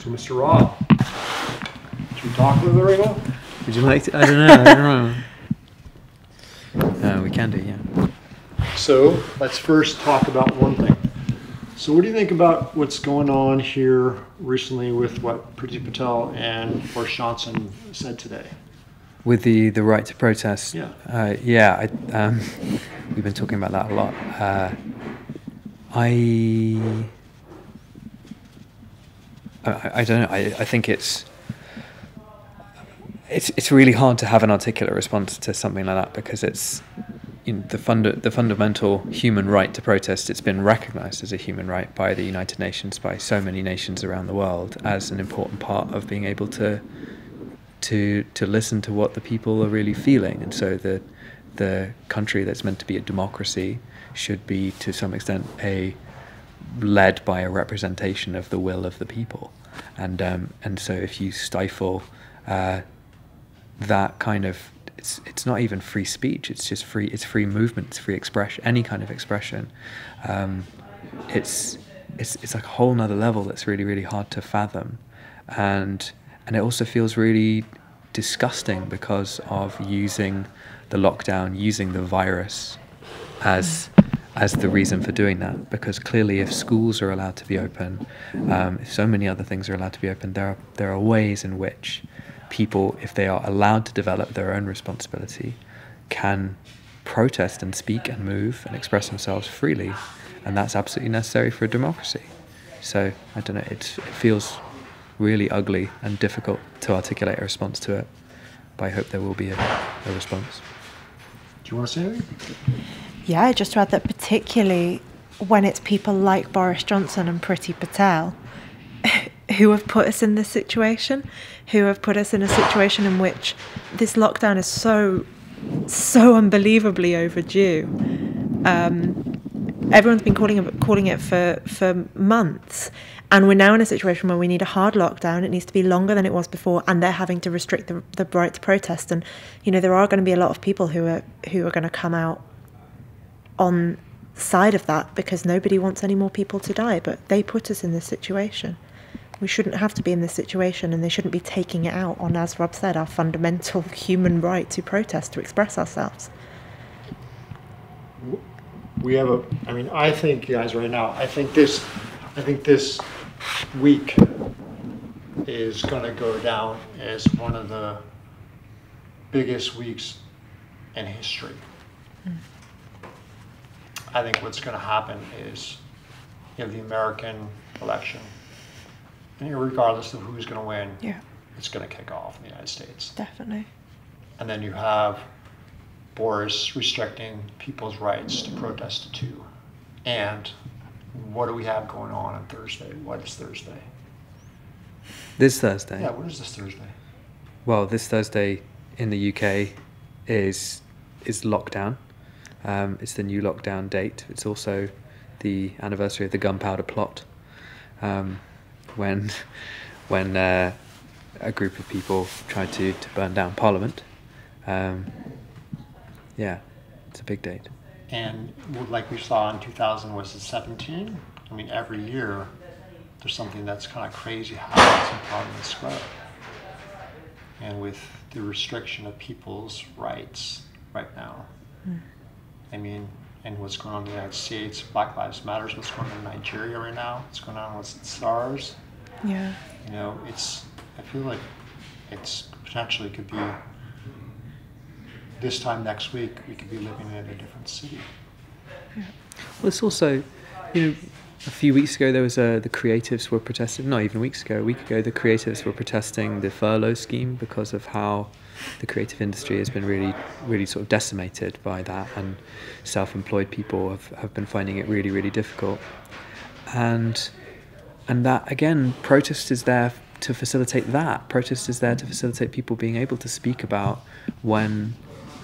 So, Mr. Rob, should we talk with her right now? Would you like to? I don't know. I don't know. We can do, yeah. So, let's first talk about one thing. So, what do you think about what's going on here recently with what Priti Patel and Boris Johnson said today? With the right to protest? Yeah. We've been talking about that a lot. I don't know. I think it's really hard to have an articulate response to something like that, because it's the fundamental human right to protest. It's been recognised as a human right by the United Nations, by so many nations around the world, as an important part of being able to listen to what the people are really feeling. And so the country that's meant to be a democracy should be, to some extent, led by a representation of the will of the people. And so if you stifle that kind of, it's not even free speech, it's just free movement, it's free expression, any kind of expression. It's like a whole nother level that's really, really hard to fathom. And it also feels really disgusting because of using the lockdown, using the virus as the reason for doing that. Because clearly, if schools are allowed to be open, if so many other things are allowed to be open, there are ways in which people, if they are allowed to develop their own responsibility, can protest and speak and move and express themselves freely, and that's absolutely necessary for a democracy. So I don't know. It feels really ugly and difficult to articulate a response to it, but I hope there will be a response. Do you want to say anything? Yeah, just to add that, particularly when it's people like Boris Johnson and Priti Patel who have put us in this situation, who have put us in a situation in which this lockdown is so unbelievably overdue. Everyone's been calling it for months, and we're now in a situation where we need a hard lockdown. It needs to be longer than it was before, and they're having to restrict the right to protest. And there are going to be a lot of people who are going to come out on side of that, because nobody wants any more people to die. But they put us in this situation. We shouldn't have to be in this situation, and they shouldn't be taking it out on, as Rob said, our fundamental human right to protest, to express ourselves. I think, guys, right now, I think this week is going to go down as one of the biggest weeks in history. I think what's going to happen is the American election, and regardless of who's going to win, it's going to kick off in the United States. Definitely. And then you have Boris restricting people's rights to protest too. And what do we have going on Thursday? What is Thursday? This Thursday? Yeah, what is this Thursday? Well, this Thursday in the UK is lockdown. It's the new lockdown date. It's also the anniversary of the gunpowder plot, when a group of people tried to burn down Parliament. Yeah, it's a big date. And like we saw in 2017, every year there's something that's kind of crazy happens in Parliament Square. And with the restriction of people's rights right now, and what's going on in the United States, Black Lives Matter, what's going on in Nigeria right now, what's going on with SARS. Yeah. I feel like it's potentially could be, this time next week, we could be living in a different city. Yeah. Well, it's also, a few weeks ago there was the creatives were protesting, not even weeks ago, a week ago, the creatives were protesting the furlough scheme because of how the creative industry has been really, really sort of decimated by that, and self-employed people have been finding it really, really difficult. And that, again, protest is there to facilitate that. Protest is there to facilitate people being able to speak about when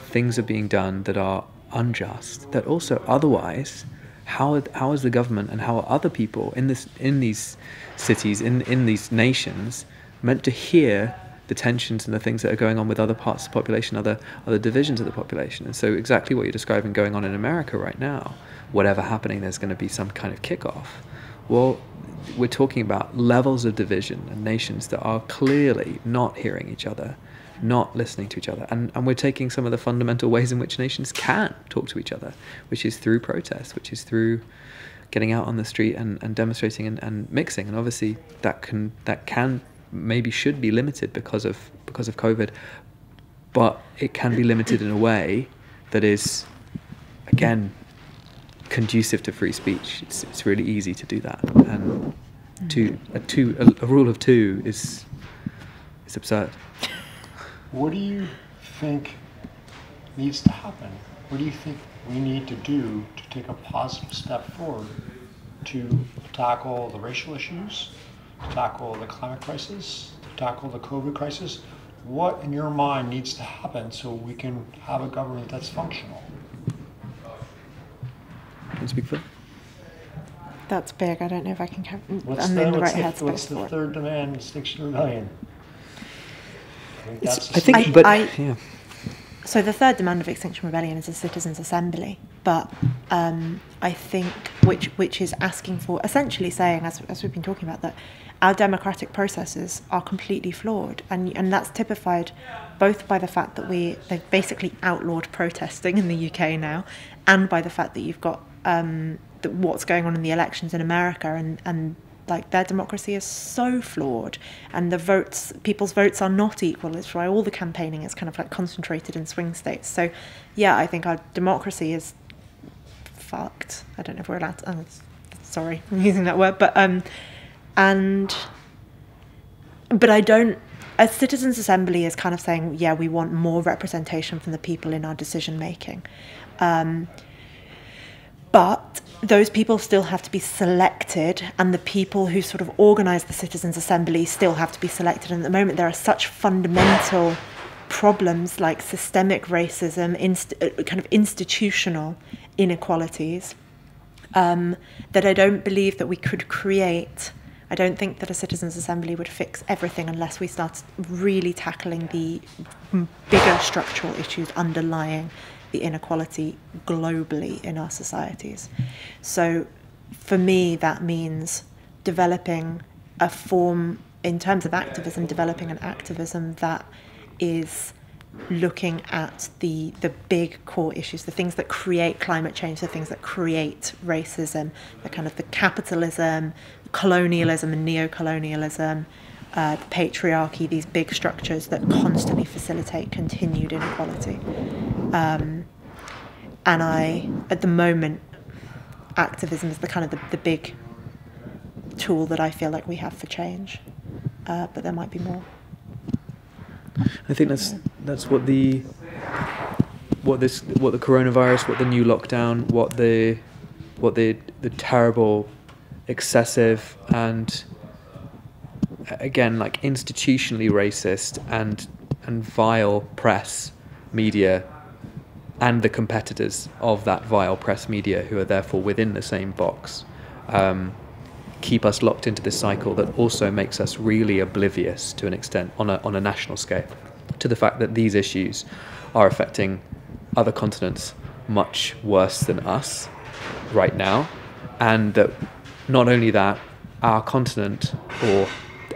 things are being done that are unjust, that also otherwise, how is the government and how are other people in these cities, in these nations, meant to hear the tensions and the things that are going on with other parts of the population, other divisions of the population? And so exactly what you're describing going on in America right now, whatever happening, there's going to be some kind of kickoff. Well, we're talking about levels of division and nations that are clearly not hearing each other, not listening to each other. And we're taking some of the fundamental ways in which nations can talk to each other, which is through protest, which is through getting out on the street and demonstrating and mixing. And obviously that can maybe should be limited because of COVID, but it can be limited in a way that is, again, conducive to free speech. It's really easy to do that, and a rule of two is absurd. What do you think needs to happen? What do you think we need to do to take a positive step forward to tackle the racial issues, to tackle the climate crisis, to tackle the COVID crisis? What, in your mind, needs to happen so we can have a government that's functional? Can you speak for it? That's big. I don't know if I can. What's I'm the, in the what's right the, headspace what's the for it. third demand, Extinction Rebellion? Yeah. So the third demand of Extinction Rebellion is a citizens' assembly, but I think which is asking for, essentially saying, as we've been talking about, that our democratic processes are completely flawed, and that's typified both by the fact that they've basically outlawed protesting in the UK now, and by the fact that you've got what's going on in the elections in America, and like their democracy is so flawed, and people's votes are not equal. It's why all the campaigning is kind of like concentrated in swing states. So yeah, I think our democracy is fucked. I don't know if we're allowed to, sorry, I'm using that word, but I don't, a citizens' assembly is kind of saying, yeah, we want more representation from the people in our decision making. But those people still have to be selected, and the people who sort of organise the citizens' assembly still have to be selected. And at the moment, there are such fundamental problems like systemic racism, kind of institutional inequalities, that I don't believe that we could create. I don't think that a citizens' assembly would fix everything unless we start really tackling the bigger structural issues underlying the inequality globally in our societies. So for me, that means developing a form, in terms of activism, developing an activism that is looking at the big core issues, the things that create climate change, the things that create racism, the kind of the capitalism, colonialism and neo-colonialism, the patriarchy, these big structures that constantly facilitate continued inequality. And at the moment, activism is the kind of the big tool that I feel like we have for change, but there might be more. I think that's what the coronavirus, what the new lockdown, what the terrible, excessive, and again, like institutionally racist and vile press media, and the competitors of that vile press media, who are therefore within the same box, keep us locked into this cycle that also makes us really oblivious to an extent on a national scale to the fact that these issues are affecting other continents much worse than us right now, and that not only that, our continent or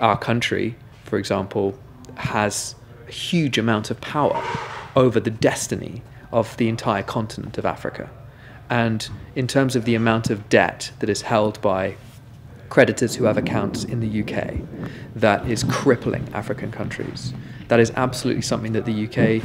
our country, for example, has a huge amount of power over the destiny of the entire continent of Africa. And in terms of the amount of debt that is held by creditors who have accounts in the UK, that is crippling African countries, that is absolutely something that the UK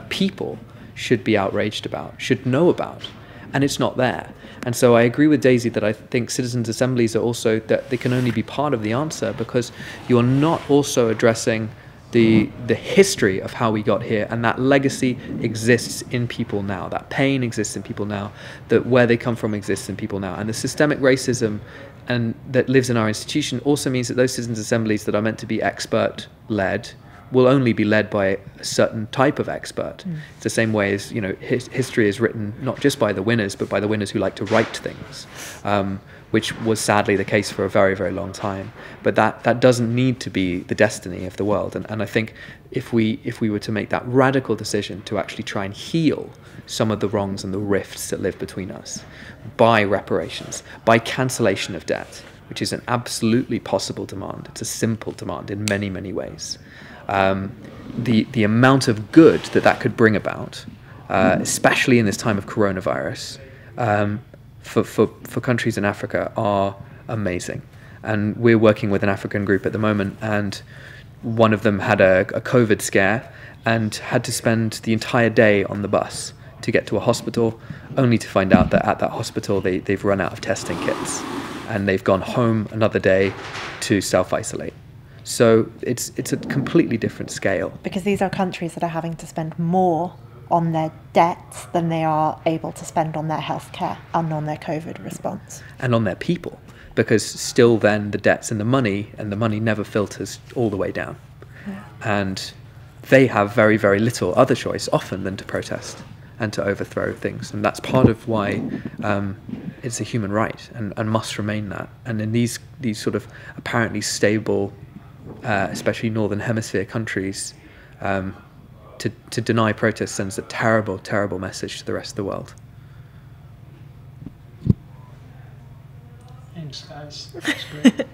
people should be outraged about, should know about, and it's not there. And so I agree with Daisy that I think citizens' assemblies are also, that they can only be part of the answer, because you're not also addressing the history of how we got here, and that legacy exists in people now, that pain exists in people now, that where they come from exists in people now, and the systemic racism and that lives in our institution also means that those citizens' assemblies that are meant to be expert-led will only be led by a certain type of expert. It's the same way as, history is written not just by the winners, but by the winners who like to write things, which was sadly the case for a very, very long time. But that doesn't need to be the destiny of the world. And I think if we were to make that radical decision to actually try and heal some of the wrongs and the rifts that live between us by reparations, by cancellation of debt, which is an absolutely possible demand. It's a simple demand in many, many ways. The amount of good that could bring about, especially in this time of coronavirus, for countries in Africa are amazing. And we're working with an African group at the moment, and one of them had a COVID scare and had to spend the entire day on the bus to get to a hospital, only to find out that at that hospital they've run out of testing kits, and they've gone home another day to self-isolate. So it's a completely different scale. Because these are countries that are having to spend more on their debts than they are able to spend on their healthcare and on their COVID response. And on their people, because still then the debts and the money never filters all the way down. Yeah. And they have very, very little other choice often than to protest and to overthrow things. And that's part of why it's a human right and must remain that. And in these sort of apparently stable, especially Northern Hemisphere countries, to deny protest sends a terrible, terrible message to the rest of the world. Thanks, guys. That's great.